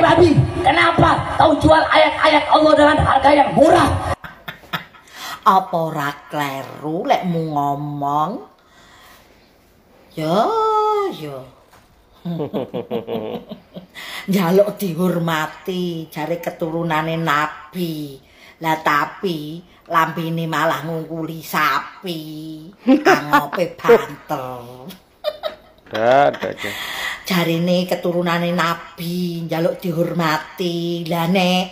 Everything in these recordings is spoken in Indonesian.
babi, kenapa kau jual ayat-ayat Allah dengan harga yang murah? Apa ora kleru lekmu ngomong? Yo. Njaluk dihormati jare keturunane Nabi. Lah tapi lambene malah ngungkuli sapi. Angope banter. Jarine keturunane Nabi njaluk dihormati. Lah nek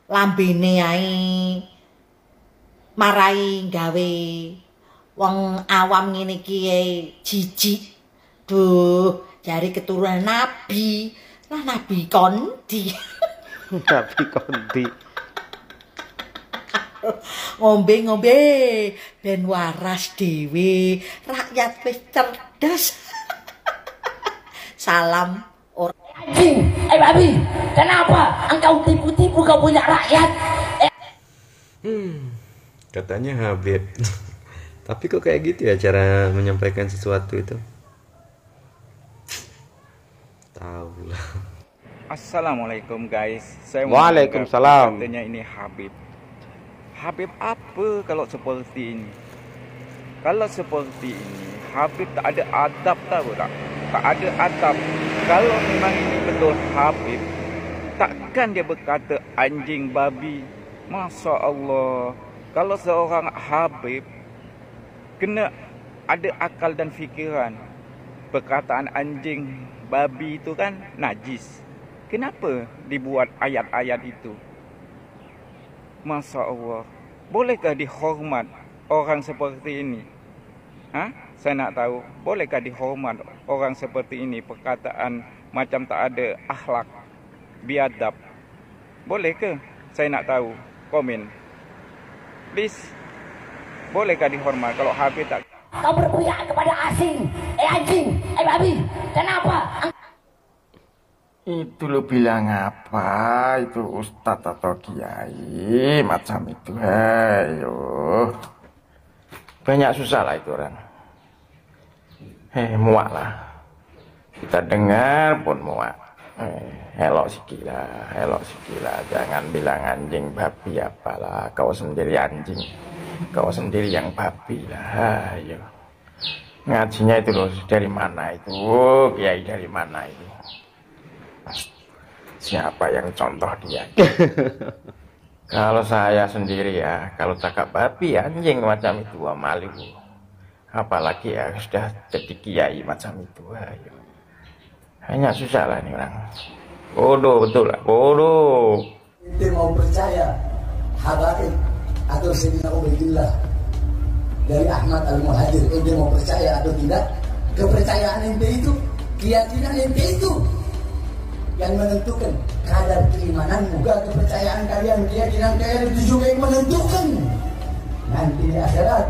lambene ae marai gawe wong awam ngene iki jijik. Duh, jari keturunan Nabi. Lah Nabi kondi. Nabi kondi. Ngombe-ngombe ben waras dhewe, rakyat wis cerdas. Salam Anjing, babi, kenapa engkau tipu-tipu kau punya rakyat? Katanya Habib. Tapi kok kayak gitu ya cara menyampaikan sesuatu itu? Tahu lah. Assalamualaikum guys. Saya Waalaikumsalam. Katanya ini Habib. Habib apa kalau seperti ini? Kalau seperti ini, Habib tak ada adab, tahu tak? Tak ada adab. Kalau memang ini betul Habib, takkan dia berkata anjing babi. Masya Allah. Kalau seorang Habib kena ada akal dan fikiran. Perkataan anjing babi itu kan najis. Kenapa dibuat ayat-ayat itu? Masya Allah. Bolehkah dihormat orang seperti ini? Saya nak tahu. Bolehkah dihormat orang seperti ini? Perkataan macam tak ada akhlak, biadab. Bolehkah? Saya nak tahu. Komen. Please. Bolehkah dihormat kalau Habib tak? Kau berpihak kepada asing. Anjing, babi, kenapa? Itu lo bilang apa? Itu ustadz atau kiai macam itu. Ayo. Banyak susah lah itu orang. Muak lah. Kita dengar pun muak. Elok sikila. Jangan bilang anjing babi apalah. Kau sendiri anjing. Kau sendiri yang babi lah. Ayo. Ngajinya itu loh dari mana itu? Kiai dari mana itu? Siapa yang contoh dia? Kalau saya sendiri ya, kalau cakap babi anjing macam itu malu. Apalagi ya sudah jadi kiai macam itu. Ayo. Hanya susah lah ini orang. Bodoh betul lah, bodoh. Ente mau percaya Habaib atau Sayyidina Ubaidillah dari Ahmad Al-Muhajir, ente mau percaya atau tidak? Kepercayaan ente itu, keyakinan ente itu yang menentukan kadar keimanan, juga kepercayaan kalian, keyakinan kalian itu juga yang menentukan nanti di akhirat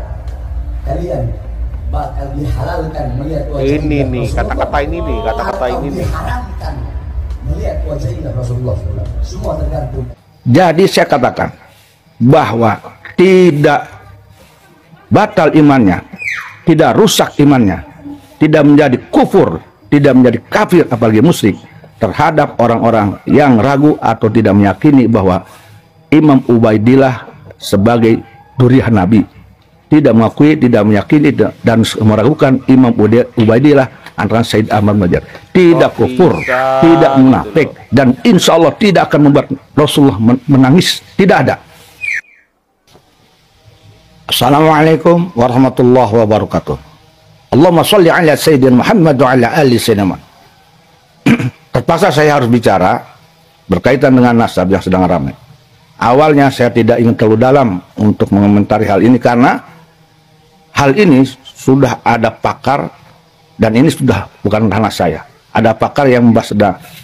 kalian bakal dihalalkan melihat wajah Ini nih kata-kata ini nih, kata-kata ini nih. Diharamkan melihat wajah indah Rasulullah SAW. Semua tergantung. Jadi saya katakan bahwa tidak batal imannya, tidak rusak imannya, tidak menjadi kufur, tidak menjadi kafir apalagi musyrik terhadap orang-orang yang ragu atau tidak meyakini bahwa Imam Ubaidillah sebagai duriah Nabi, tidak mengakui, tidak meyakini dan meragukan Imam Ubaidillah antara Said Ahmad Badawi, tidak kufur, tidak munafik, dan insya Allah tidak akan membuat Rasulullah menangis, tidak ada. Assalamualaikum warahmatullahi wabarakatuh. Allahumma sholli ala Sayyidina Muhammad wa ala ali Sayyidina. Terpaksa saya harus bicara berkaitan dengan nasab yang sedang ramai. Awalnya saya tidak ingin terlalu dalam untuk mengomentari hal ini karena hal ini sudah ada pakar dan ini sudah bukan ranah saya. Ada pakar yang membahas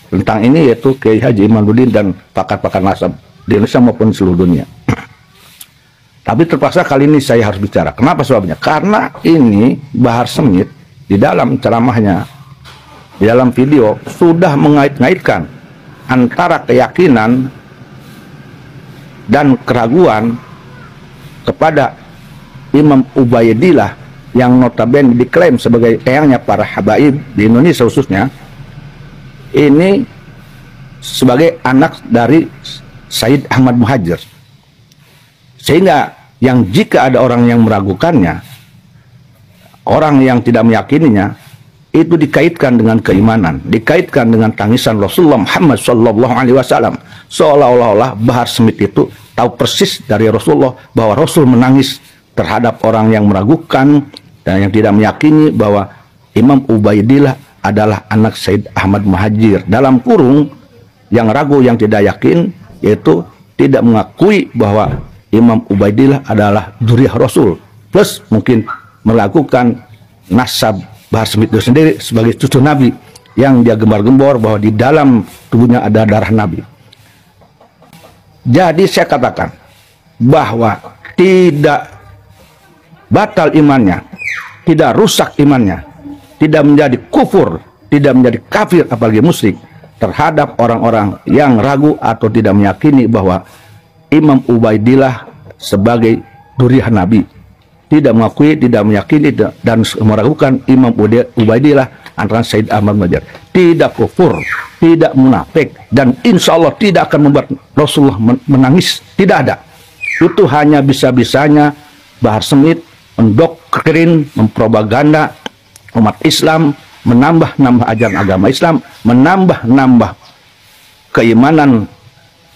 tentang ini yaitu Kiai Haji Imanuddin dan pakar-pakar nasab di Indonesia maupun di seluruh dunia. Tapi terpaksa kali ini saya harus bicara. Kenapa sebabnya? Karena ini Bahar Smith di dalam ceramahnya, di dalam video sudah mengait-ngaitkan antara keyakinan dan keraguan kepada Imam Ubaidillah yang notabene diklaim sebagai eyangnya para habaib di Indonesia khususnya. Ini sebagai anak dari Said Ahmad Muhajir. Sehingga yang jika ada orang yang meragukannya, orang yang tidak meyakininya, itu dikaitkan dengan keimanan, dikaitkan dengan tangisan Rasulullah Muhammad Sallallahu Alaihi Wasallam, seolah-olah Bahar Smith itu tahu persis dari Rasulullah bahwa Rasul menangis terhadap orang yang meragukan dan yang tidak meyakini bahwa Imam Ubaidillah adalah anak Said Ahmad Muhajir. Dalam kurung, yang ragu, yang tidak yakin, yaitu tidak mengakui bahwa Imam Ubaidillah adalah dzurriyyah Rasul, plus mungkin melakukan nasab Bahar Smith itu sendiri sebagai cucu Nabi yang dia gembar-gembor bahwa di dalam tubuhnya ada darah Nabi. Jadi saya katakan bahwa tidak batal imannya, tidak rusak imannya, tidak menjadi kufur, tidak menjadi kafir apalagi musyrik terhadap orang-orang yang ragu atau tidak meyakini bahwa Imam Ubaidillah sebagai dzurriyyah Nabi, tidak mengakui, tidak meyakini dan meragukan Imam Ubaidillah antara Said Ahmad Muhajir. Tidak kufur, tidak munafik, dan insya Allah tidak akan membuat Rasulullah menangis. Tidak ada. Itu hanya bisa-bisanya Bahar Smith mendoktrin, mempropaganda umat Islam, menambah-nambah ajaran agama Islam, menambah-nambah keimanan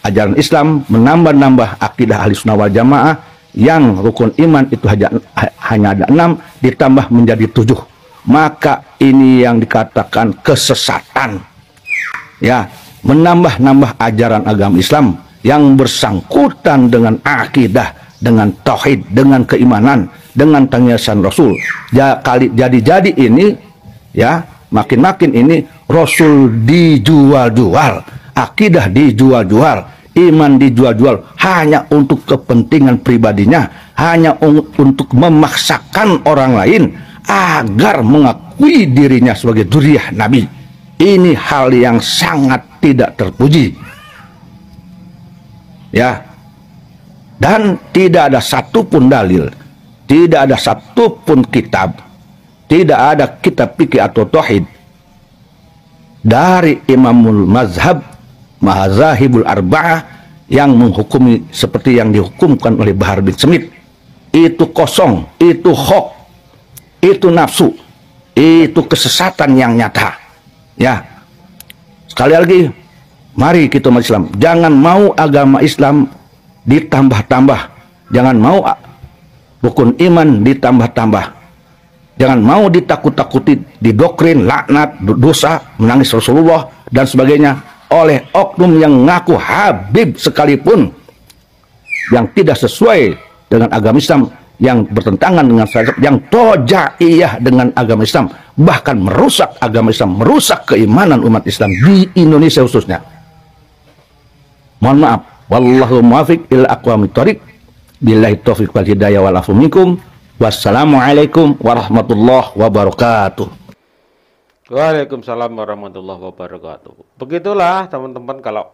ajaran Islam, menambah-nambah akidah ahli sunnah wal jamaah yang rukun iman itu hanya ada 6 ditambah menjadi 7. Maka ini yang dikatakan kesesatan. Ya, menambah-nambah ajaran agama Islam yang bersangkutan dengan akidah, dengan tauhid, dengan keimanan, dengan tangisan Rasul. Jadi ini ya, makin-makin ini Rasul dijual-jual, akidah dijual-jual, iman dijual-jual hanya untuk kepentingan pribadinya, hanya untuk memaksakan orang lain agar mengakui dirinya sebagai dzurriyyah Nabi. Ini hal yang sangat tidak terpuji. Ya. Dan tidak ada satupun dalil, tidak ada satupun kitab, tidak ada kitab fikih atau tauhid dari Imamul Mazhab Mazahibul Arba'ah yang menghukumi seperti yang dihukumkan oleh Bahar bin Smith. Itu kosong, itu hoax, itu nafsu, itu kesesatan yang nyata. Ya, sekali lagi, mari kita umat Islam jangan mau agama Islam ditambah-tambah, jangan mau rukun iman ditambah-tambah, jangan mau ditakut-takuti, didoktrin, laknat, dosa, menangis Rasulullah dan sebagainya oleh oknum yang ngaku Habib sekalipun, yang tidak sesuai dengan agama Islam, yang bertentangan dengan syariat, yang tojaiyah dengan agama Islam, bahkan merusak agama Islam, merusak keimanan umat Islam di Indonesia khususnya. Mohon maaf, wallahu muwaffiq ila aqwamit thoriq, billahi taufiq wal hidayah wal afu minkum. Wassalamualaikum warahmatullahi wabarakatuh. Waalaikumsalam warahmatullahi wabarakatuh. Begitulah teman-teman, kalau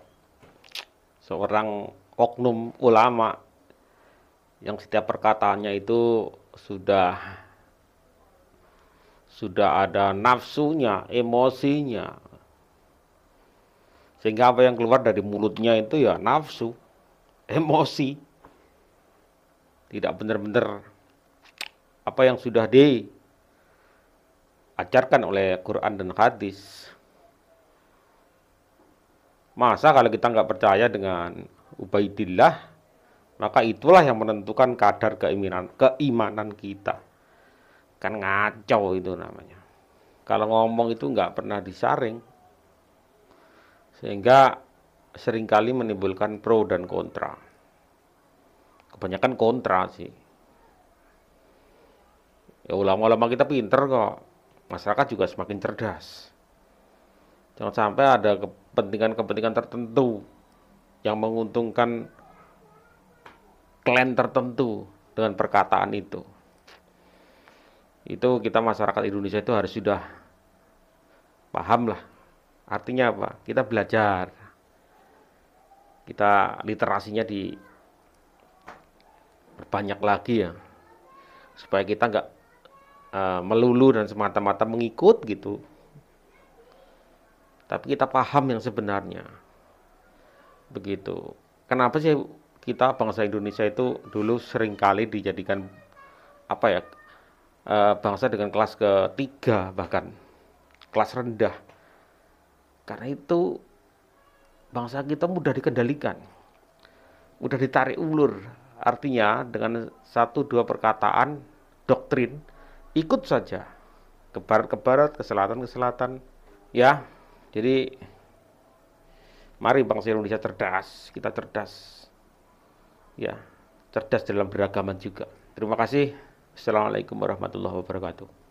seorang oknum ulama yang setiap perkataannya itu sudah ada nafsunya, emosinya, sehingga apa yang keluar dari mulutnya itu ya nafsu, emosi, tidak benar-benar apa yang sudah diajarkan oleh Quran dan hadis. Masa kalau kita nggak percaya dengan Ubaidillah, maka itulah yang menentukan kadar keimanan kita. Kan ngaco itu namanya. Kalau ngomong itu nggak pernah disaring, sehingga seringkali menimbulkan pro dan kontra. Kebanyakan kontra sih. Ya ulama-ulama kita pinter kok, masyarakat juga semakin cerdas. Jangan sampai ada kepentingan-kepentingan tertentu yang menguntungkan klan tertentu dengan perkataan itu. Itu kita masyarakat Indonesia itu harus sudah paham lah. Artinya apa? Kita belajar. Kita literasinya diperbanyak lagi ya. Supaya kita nggak melulu dan semata-mata mengikut gitu. Tapi kita paham yang sebenarnya. Begitu. Kenapa sih kita bangsa Indonesia itu dulu seringkali dijadikan apa ya, bangsa dengan kelas ketiga, bahkan kelas rendah? Karena itu bangsa kita mudah dikendalikan, mudah ditarik ulur. Artinya dengan satu dua perkataan doktrin ikut saja ke barat ke barat, ke selatan ya. Jadi mari bangsa Indonesia cerdas, kita cerdas ya, cerdas dalam beragaman juga. Terima kasih. Assalamualaikum warahmatullahi wabarakatuh.